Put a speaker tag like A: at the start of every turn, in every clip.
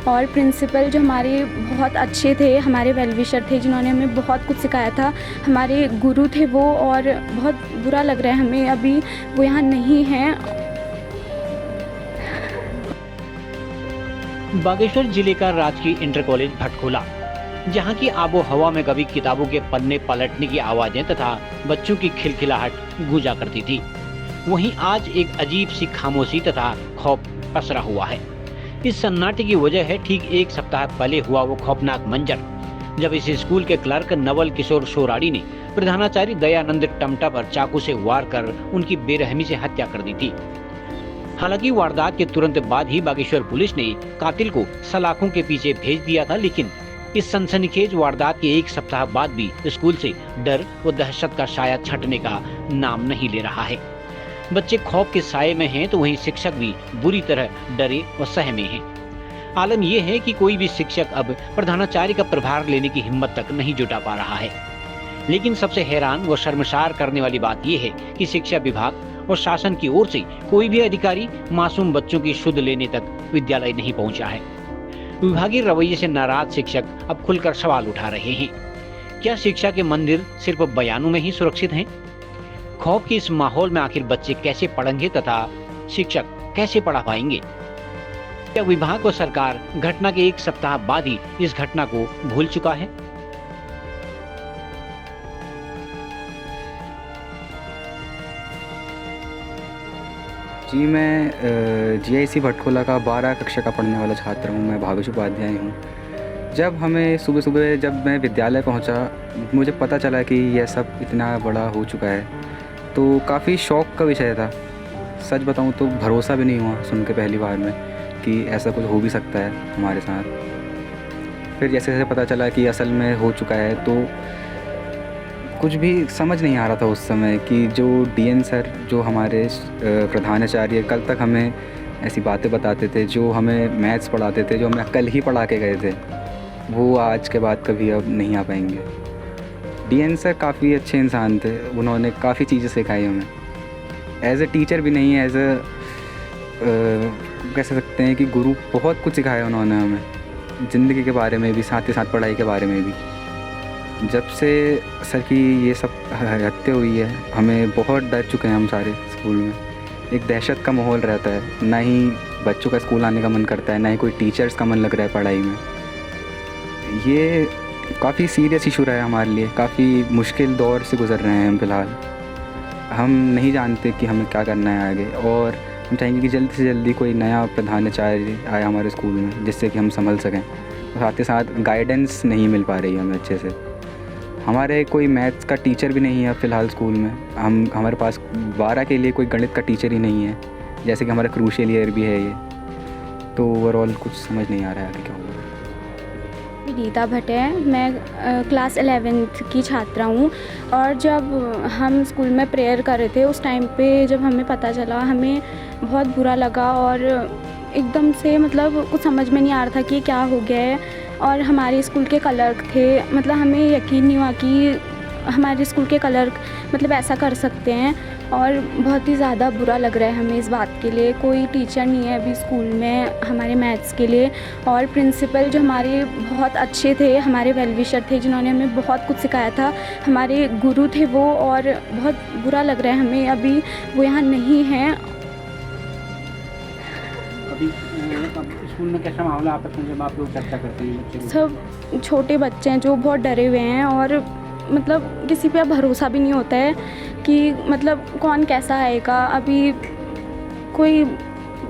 A: और प्रिंसिपल जो हमारे बहुत अच्छे थे, हमारे वेल विशर थे, जिन्होंने हमें बहुत कुछ सिखाया था। हमारे गुरु थे वो, और बहुत बुरा लग रहा है हमें अभी वो यहाँ नहीं हैं।
B: बागेश्वर जिले का राजकीय इंटर कॉलेज भटखोला, जहां की आबो हवा में कभी किताबों के पन्ने पलटने की आवाजें तथा बच्चों की खिलखिलाहट गूंजा करती थी, वहीं आज एक अजीब सी खामोशी तथा खौफ पसरा हुआ है। इस सन्नाटे की वजह है ठीक एक सप्ताह पहले हुआ वो खौफनाक मंजर, जब इस स्कूल के क्लर्क नवल किशोर शोराड़ी ने प्रधानाचार्य दयानंद टमटा पर चाकू से वार कर उनकी बेरहमी से हत्या कर दी थी। हालांकि वारदात के तुरंत बाद ही बागेश्वर पुलिस ने कातिल को सलाखों के पीछे भेज दिया था, लेकिन इस सनसनीखेज वारदात के एक सप्ताह बाद भी स्कूल से डर व दहशत का साया छंटने का नाम नहीं ले रहा है। बच्चे खौफ के साये में हैं, तो वहीं शिक्षक भी बुरी तरह डरे व सहमे हैं। आलम यह है कि कोई भी शिक्षक अब प्रधानाचार्य का प्रभार लेने की हिम्मत तक नहीं जुटा पा रहा है। लेकिन सबसे हैरान व शर्मसार करने वाली बात यह है कि शिक्षा विभाग और शासन की ओर से कोई भी अधिकारी मासूम बच्चों की शुद्ध लेने तक विद्यालय नहीं पहुंचा है। विभागीय रवैये से नाराज शिक्षक अब खुलकर सवाल उठा रहे हैं। क्या शिक्षा के मंदिर सिर्फ बयानों में ही सुरक्षित हैं? खौफ के इस माहौल में आखिर बच्चे कैसे पढ़ेंगे तथा शिक्षक कैसे पढ़ा पाएंगे? क्या विभाग और सरकार घटना के एक सप्ताह बाद ही इस घटना को भूल चुका है?
C: जी, मैं GIC भटखोला का 12 कक्षा का पढ़ने वाला छात्र हूँ। मैं भावेश उपाध्याय हूँ। जब हमें सुबह जब मैं विद्यालय पहुँचा, मुझे पता चला कि यह सब इतना बड़ा हो चुका है, तो काफ़ी शौक का विषय था। सच बताऊँ तो भरोसा भी नहीं हुआ सुन के पहली बार में कि ऐसा कुछ हो भी सकता है हमारे साथ। फिर जैसे जैसे पता चला कि असल में हो चुका है, तो कुछ भी समझ नहीं आ रहा था उस समय कि जो DN सर, जो हमारे प्रधानाचार्य कल तक हमें ऐसी बातें बताते थे, जो हमें मैथ्स पढ़ाते थे, जो हमें कल ही पढ़ा के गए थे, वो आज के बाद कभी अब नहीं आ पाएंगे। DN सर काफ़ी अच्छे इंसान थे, उन्होंने काफ़ी चीज़ें सिखाई हमें। एज ए टीचर भी नहीं, एज ए कह सकते हैं कि गुरु, बहुत कुछ सिखाया उन्होंने हमें, ज़िंदगी के बारे में भी, साथ ही साथ पढ़ाई के बारे में भी। जब से सर की ये सब हत्या हुई है, हमें बहुत डर चुके हैं हम सारे स्कूल में। एक दहशत का माहौल रहता है, ना ही बच्चों का स्कूल आने का मन करता है, ना ही कोई टीचर्स का मन लग रहा है पढ़ाई में। ये काफ़ी सीरियस इशू रहा है हमारे लिए, काफ़ी मुश्किल दौर से गुज़र रहे हैं हम फ़िलहाल। हम नहीं जानते कि हमें क्या करना है आगे, और हम चाहेंगे कि जल्दी से जल्दी कोई नया प्रधानाचार्य आए हमारे स्कूल में, जिससे कि हम संभल सकें। साथ ही साथ गाइडेंस नहीं मिल पा रही है हमें अच्छे से। हमारे कोई मैथ्स का टीचर भी नहीं है फ़िलहाल स्कूल में। हमारे पास 12 के लिए कोई गणित का टीचर ही नहीं है, जैसे कि हमारा क्रूशियल ईयर भी है ये। तो ओवरऑल कुछ समझ नहीं आ रहा है आगे क्या होगा।
A: गीता भट्ट है, मैं क्लास 11th की छात्रा हूँ। और जब हम स्कूल में प्रेयर कर रहे थे, उस टाइम पे जब हमें पता चला, हमें बहुत बुरा लगा, और एकदम से मतलब कुछ समझ में नहीं आ रहा था कि क्या हो गया है। और हमारे स्कूल के क्लर्क थे, मतलब हमें यकीन नहीं हुआ कि हमारे स्कूल के क्लर्क मतलब ऐसा कर सकते हैं, और बहुत ही ज़्यादा बुरा लग रहा है हमें इस बात के लिए। कोई टीचर नहीं है अभी स्कूल में हमारे मैथ्स के लिए, और प्रिंसिपल जो हमारे बहुत अच्छे थे, हमारे वेल विशर थे, जिन्होंने हमें बहुत कुछ सिखाया था, हमारे गुरु थे वो, और बहुत बुरा लग रहा है हमें अभी वो यहाँ नहीं हैं।
B: अभी स्कूल में कैसा मामला आपस में जब आप लोग चर्चा करते हैं?
A: सब छोटे बच्चे हैं जो बहुत डरे हुए हैं, और मतलब किसी पे अब भरोसा भी नहीं होता है कि मतलब कौन कैसा आएगा। अभी कोई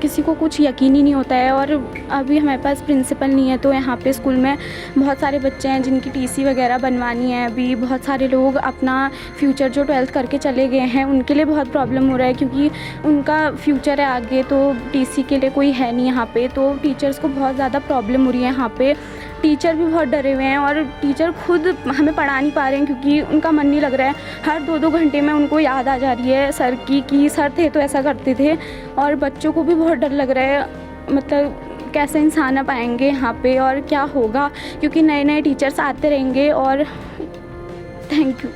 A: किसी को कुछ यकीन ही नहीं होता है। और अभी हमारे पास प्रिंसिपल नहीं है, तो यहाँ पे स्कूल में बहुत सारे बच्चे हैं जिनकी TC वगैरह बनवानी है। अभी बहुत सारे लोग अपना फ्यूचर जो 12th करके चले गए हैं, उनके लिए बहुत प्रॉब्लम हो रहा है, क्योंकि उनका फ्यूचर है आगे, तो TC के लिए कोई है नहीं यहाँ पे। तो टीचर्स को बहुत ज़्यादा प्रॉब्लम हो रही है यहाँ पे। टीचर भी बहुत डरे हुए हैं, और टीचर खुद हमें पढ़ा नहीं पा रहे हैं, क्योंकि उनका मन नहीं लग रहा है। हर 2-2 घंटे में उनको याद आ जा रही है सर की कि सर थे तो ऐसा करते थे। और बच्चों को भी बहुत डर लग रहा है, मतलब कैसे इंसान आ पाएंगे यहाँ पे और क्या होगा, क्योंकि नए नए टीचर्स आते रहेंगे। और थैंक यू।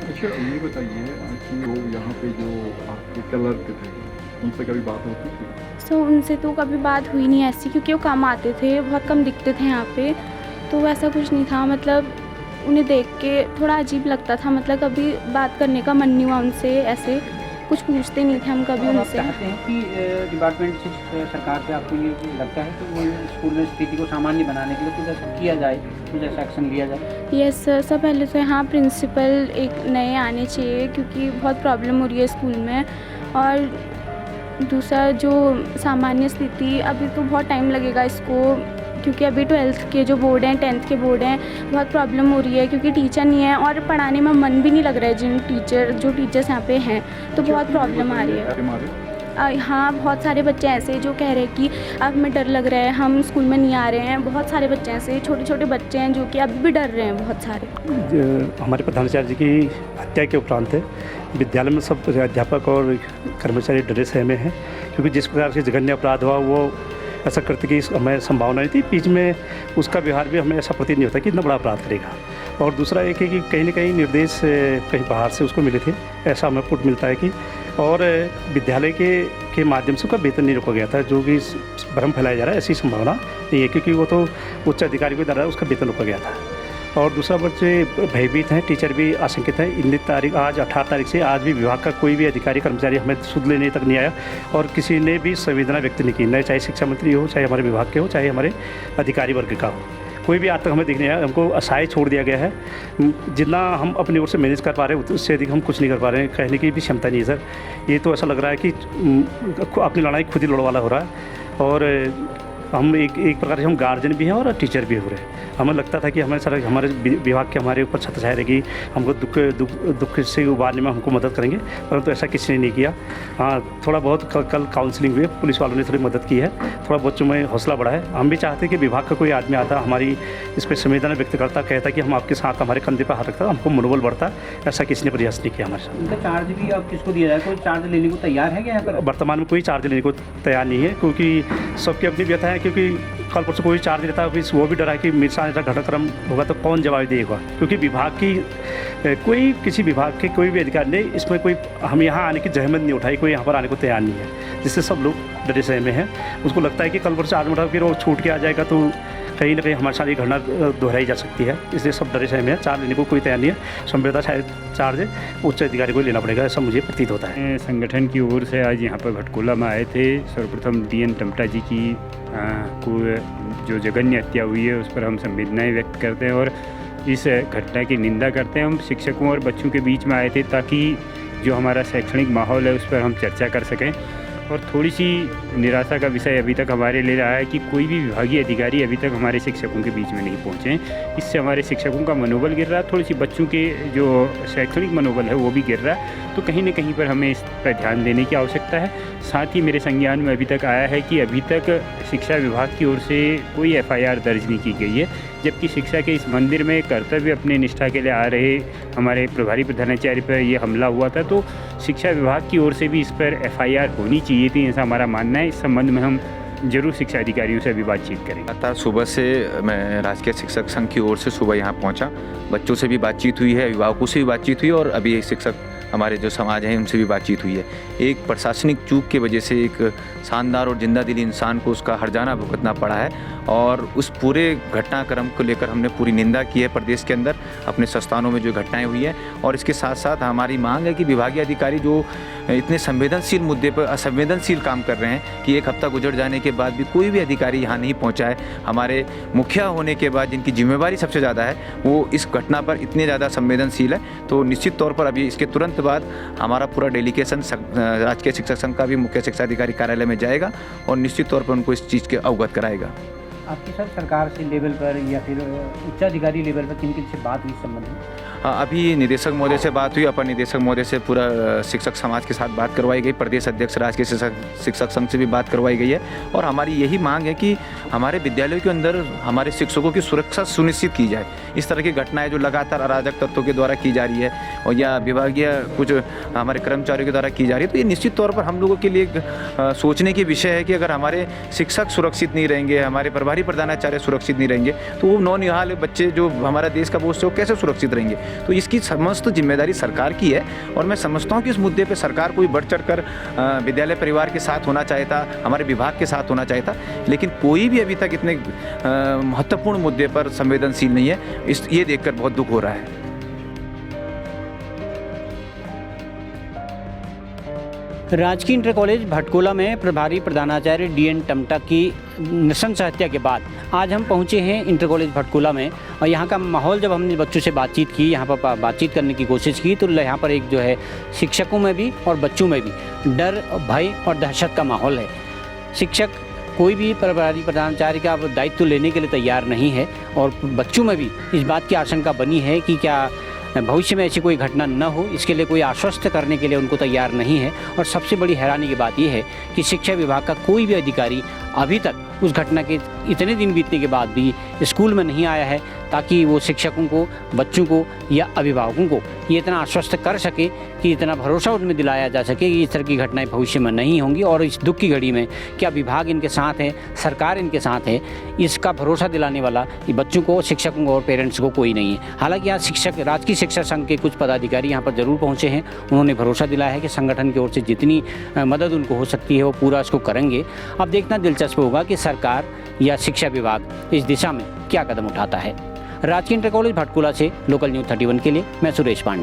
D: अच्छा, ये बताइए कि वो यहाँ पे जो आपके क्लर्क थे, उनसे कभी बात होती थी?
A: सो उनसे तो कभी बात हुई नहीं ऐसी, क्योंकि वो कम आते थे, बहुत कम दिखते थे यहाँ पे, तो वैसा कुछ नहीं था। मतलब उन्हें देख के थोड़ा अजीब लगता था, मतलब कभी बात करने का मन नहीं हुआ उनसे, ऐसे कुछ पूछते नहीं थे हम कभी
D: और आप
A: उनसे।
D: चाहते हैं कि डिपार्टमेंट से, सरकार से आपको ये लगता है कि वो स्कूल में स्थिति को सामान्य बनाने के लिए कुछ ऐसा किया जाए, कुछ ऐसा एक्शन लिया जाए?
A: यस सर, सब पहले तो यहाँ प्रिंसिपल एक नए आने चाहिए, क्योंकि बहुत प्रॉब्लम हो रही है स्कूल में। और दूसरा जो सामान्य स्थिति, अभी तो बहुत टाइम लगेगा इसको, क्योंकि अभी 12th के जो बोर्ड हैं, 10th के बोर्ड हैं, बहुत प्रॉब्लम हो रही है, क्योंकि टीचर नहीं है और पढ़ाने में मन भी नहीं लग रहा है जो टीचर्स यहाँ पे हैं, तो बहुत प्रॉब्लम आ रही है। हाँ, बहुत सारे बच्चे ऐसे जो कह रहे हैं कि अब हमें डर लग रहा है, हम स्कूल में नहीं आ रहे हैं। बहुत सारे बच्चे ऐसे, छोटे छोटे बच्चे हैं जो कि अब भी डर रहे हैं, बहुत सारे।
E: हमारे प्रधानाचार्य जी की हत्या के उपरांत विद्यालय में सब अध्यापक और कर्मचारी डरे सहमे हैं, क्योंकि जिस प्रकार से जघन्य अपराध हुआ वो ऐसा करते कि हमें संभावना नहीं थी। बीच में उसका व्यवहार भी हमें ऐसा प्रतीत नहीं होता कि इतना बड़ा अपराध करेगा। और दूसरा एक है कि कहीं ना कहीं निर्देश कहीं बाहर से उसको मिले थे, ऐसा हमें पुट मिलता है कि, और विद्यालय के माध्यम से उसका वेतन नहीं रोका गया था, जो कि भ्रम फैलाया जा रहा है, ऐसी संभावना नहीं है, क्योंकि वो तो उच्च अधिकारी के द्वारा उसका वेतन रोका गया था। और दूसरा बच्चे भयभीत हैं, टीचर भी आशंकित हैं। इन तारीख आज 18 तारीख से आज भी विभाग का कोई भी अधिकारी कर्मचारी हमें सुध लेने तक नहीं आया और किसी ने भी संवेदना व्यक्त नहीं की, न चाहे शिक्षा मंत्री हो, चाहे हमारे विभाग के हो, चाहे हमारे अधिकारी वर्ग का हो, कोई भी आज तक हमें दिखने आया। हमको असहाय छोड़ दिया गया है। जितना हम अपनी ओर से मैनेज कर पा रहे हैं उससे अधिक हम कुछ नहीं कर पा रहे हैं, कहने की भी क्षमता नहीं है सर। ये तो ऐसा लग रहा है कि अपनी लड़ाई खुद ही लड़ने वाला हो रहा है। और हम एक प्रकार से हम गार्जियन भी हैं और टीचर भी हो रहे हैं। हमें लगता था कि हमारे विभाग के हमारे ऊपर छत्र छाया रहेगी, हमको दुख से उबारने में हमको मदद करेंगे, परंतु ऐसा किसी ने नहीं किया। हाँ, थोड़ा बहुत कल काउंसलिंग हुई, पुलिस वालों ने थोड़ी मदद की है, थोड़ा बच्चों में हौसला बढ़ा है। हम भी चाहते हैं कि विभाग का कोई आदमी आता, हमारी इस पर संवेदना व्यक्त करता, कहता कि हम आपके साथ, हमारे कंधे पर हाथ रखता, हमको मनोबल बढ़ता। ऐसा किसी ने प्रयास नहीं किया हमारे साथ।
D: इनका चार्ज भी अब किसको दिया जाए? कोई चार्ज लेने को तैयार है क्या यहाँ पर?
E: वर्तमान में कोई चार्ज लेने को तैयार नहीं है, क्योंकि सबकी अपनी व्यथा है। क्योंकि कल परसों कोई चार्ज लेता है, वो भी डरा है कि मेरे साथ ऐसा घटनाक्रम होगा तो कौन जवाब देगा, क्योंकि विभाग की किसी विभाग के कोई भी अधिकारी ने इसमें कोई हम यहाँ आने की जहमत नहीं उठाई, कोई यहाँ पर आने को तैयार नहीं है, जिससे सब लोग डरे सहमे हैं। उसको लगता है कि कल परसों चार्ज उठा फिर वो छूट के आ जाएगा तो कहीं ना कहीं हमारे साथ ये घटना दोहराई जा सकती है, इसलिए सब डरे सहमे हैं। चार्ज लेने को कोई तैयार नहीं है। संवेदना शायद चार्ज उच्च अधिकारी को लेना पड़ेगा, ऐसा मुझे प्रतीत होता है।
F: संगठन की ओर से आज यहाँ पर भटकोला में आए थे। सर्वप्रथम DN टमटा जी की को जो जघन्य हत्या हुई है उस पर हम संवेदनाएं व्यक्त करते हैं और इस घटना की निंदा करते हैं। हम शिक्षकों और बच्चों के बीच में आए थे ताकि जो हमारा शैक्षणिक माहौल है उस पर हम चर्चा कर सकें। और थोड़ी सी निराशा का विषय अभी तक हमारे लिए रहा है कि कोई भी विभागीय अधिकारी अभी तक हमारे शिक्षकों के बीच में नहीं पहुँचे। इससे हमारे शिक्षकों का मनोबल गिर रहा है, थोड़ी सी बच्चों के जो शैक्षणिक मनोबल है वो भी गिर रहा है। तो कहीं ना कहीं पर हमें इस पर ध्यान देने की आवश्यकता है। साथ ही मेरे संज्ञान में अभी तक आया है कि अभी तक शिक्षा विभाग की ओर से कोई FIR दर्ज नहीं की गई है, जबकि शिक्षा के इस मंदिर में कर्तव्य अपने निष्ठा के लिए आ रहे हमारे प्रभारी प्रधानाचार्य पर ये हमला हुआ था। तो शिक्षा विभाग की ओर से भी इस पर FIR होनी चाहिए थी, ऐसा हमारा मानना है। इस संबंध में हम जरूर शिक्षा अधिकारियों से अभी बातचीत करेंगे।
G: लगातार सुबह से मैं राजकीय शिक्षक संघ की ओर से सुबह यहाँ पहुँचा, बच्चों से भी बातचीत हुई है, अभिभावकों से भी बातचीत हुई और अभी शिक्षक हमारे जो समाज हैं उनसे भी बातचीत हुई है। एक प्रशासनिक चूक की वजह से एक शानदार और जिंदा दिली इंसान को उसका हर्जाना भुगतना पड़ा है और उस पूरे घटनाक्रम को लेकर हमने पूरी निंदा की है प्रदेश के अंदर अपने संस्थानों में जो घटनाएं हुई हैं। और इसके साथ साथ हमारी मांग है कि विभागीय अधिकारी जो इतने संवेदनशील मुद्दे पर असंवेदनशील काम कर रहे हैं कि एक हफ्ता गुजर जाने के बाद भी कोई भी अधिकारी यहाँ नहीं पहुँचा है। हमारे मुखिया होने के बाद जिनकी जिम्मेवारी सबसे ज़्यादा है वो इस घटना पर इतने ज़्यादा संवेदनशील है। तो निश्चित तौर पर अभी इसके तुरंत बाद हमारा पूरा डेलीगेशन राजकीय शिक्षक संघ का भी मुख्य शिक्षा अधिकारी कार्यालय में जाएगा और निश्चित तौर पर उनको इस चीज़ के अवगत कराएगा।
D: आपकी सर सरकार से लेवल पर या फिर उच्चाधिकारी लेवल पर किन किन से बात हुई इस संबंध में?
G: अभी निदेशक महोदय से बात हुई, अपर निदेशक महोदय से पूरा शिक्षक समाज के साथ बात करवाई गई, प्रदेश अध्यक्ष राजकीय शिक्षक संघ से भी बात करवाई गई है। और हमारी यही मांग है कि हमारे विद्यालयों के अंदर हमारे शिक्षकों की सुरक्षा सुनिश्चित की जाए। इस तरह की घटनाएं जो लगातार अराजक तत्वों के द्वारा की जा रही है और या विभागीय कुछ हमारे कर्मचारियों के द्वारा की जा रही है, तो ये निश्चित तौर पर हम लोगों के लिए सोचने की विषय है कि अगर हमारे शिक्षक सुरक्षित नहीं रहेंगे, हमारे प्रभारी प्रधानाचार्य सुरक्षित नहीं रहेंगे, तो वो नौनिहाल बच्चे जो हमारा देश का बोझ है वो कैसे सुरक्षित रहेंगे। तो इसकी समस्त जिम्मेदारी सरकार की है और मैं समझता हूँ कि इस मुद्दे पर सरकार कोई बढ़ चढ़ कर विद्यालय परिवार के साथ होना चाहता, हमारे विभाग के साथ होना चाहता, लेकिन कोई भी अभी तक इतने महत्वपूर्ण मुद्दे पर संवेदनशील नहीं है। ये देखकर बहुत दुख हो रहा है।
B: राजकीय इंटर कॉलेज भटकोला में प्रभारी प्रधानाचार्य DN टमटा की नृशंस हत्या के बाद आज हम पहुंचे हैं इंटर कॉलेज भटकोला में और यहाँ का माहौल जब हमने बच्चों से बातचीत की, यहाँ पर बातचीत करने की कोशिश की, तो यहाँ पर एक जो है शिक्षकों में भी और बच्चों में भी डर, भय और दहशत का माहौल है। शिक्षक कोई भी प्रभारी प्रधानाचार्य का दायित्व लेने के लिए तैयार नहीं है और बच्चों में भी इस बात की आशंका बनी है कि क्या भविष्य में ऐसी कोई घटना न हो, इसके लिए कोई आश्वस्त करने के लिए उनको तैयार नहीं है। और सबसे बड़ी हैरानी की बात यह है कि शिक्षा विभाग का कोई भी अधिकारी अभी तक उस घटना के इतने दिन बीतने के बाद भी स्कूल में नहीं आया है ताकि वो शिक्षकों को, बच्चों को या अभिभावकों को ये इतना आश्वस्त कर सके कि इतना भरोसा उनमें दिलाया जा सके कि इस तरह की घटनाएं भविष्य में नहीं होंगी। और इस दुख की घड़ी में क्या विभाग इनके साथ है, सरकार इनके साथ है, इसका भरोसा दिलाने वाला कि बच्चों को, शिक्षकों को और पेरेंट्स को कोई नहीं है। हालांकि यहाँ राजकीय शिक्षा संघ के कुछ पदाधिकारी यहाँ पर जरूर पहुँचे हैं। उन्होंने भरोसा दिलाया है कि संगठन की ओर से जितनी मदद उनको हो सकती है वो पूरा इसको करेंगे। अब देखना दिलचस्प होगा कि सरकार या शिक्षा विभाग इस दिशा में क्या कदम उठाता है। राजकीय इंटर कॉलेज भटकोला से लोकल न्यूज़ 31 के लिए मैं सुरेश पांडे।